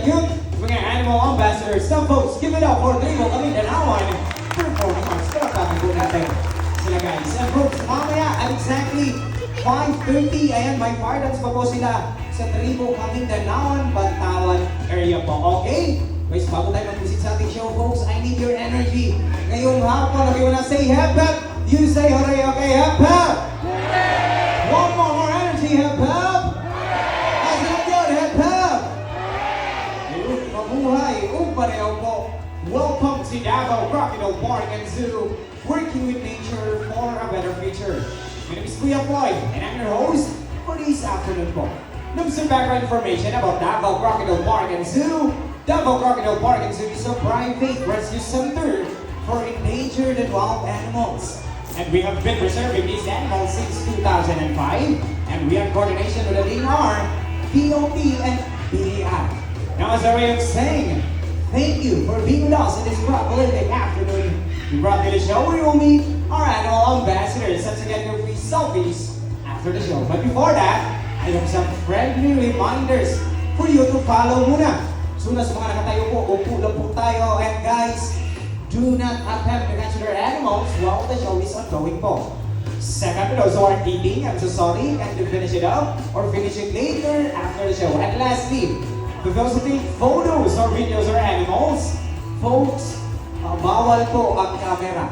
cute mga animal ambassadors. Some folks, give it up for Davao kami Danawan. Performing arts, palakpakan po natin sila guys. And folks, mamaya at exactly 5:30, ayan, may pardons pa po sila sa Tribo kami Danawan, Bantawan area po. Okay? Guys, bago tayo mag-visit sa ating show, folks, I need your energy. Ngayong hapon, okay, when I say hep hep, you say hooray, okay? Hep hep! One more energy, hep hep! That's not good, hep hep! Mabuhay, pareho po. Welcome to Davao Crocodile Park and Zoo, working with nature for a better future. My name is Kuya Floyd, and I'm your host for this afternoon po. Now, some background information about Davao Crocodile Park and Zoo. Davao Crocodile Park and Zoo is a private rescue center for endangered and wild animals. And we have been preserving these animals since 2005, and we are in coordination with the DNR, POP, and BAI. Now, as a way of saying thank you for being with us in this prolific afternoon, we brought to the show where we will meet our animal ambassadors and to get your free selfies after the show. But before that, I have some friendly reminders for you to follow muna. So na sa mga nakatayo po, upo lang po tayo. And guys, do not attempt to catch their animals while the show is ongoing po. Second, those who are eating, I'm so sorry, and to finish it up or finish it later after the show. And lastly, to those who take photos or videos or animals, folks, bawal po ang camera.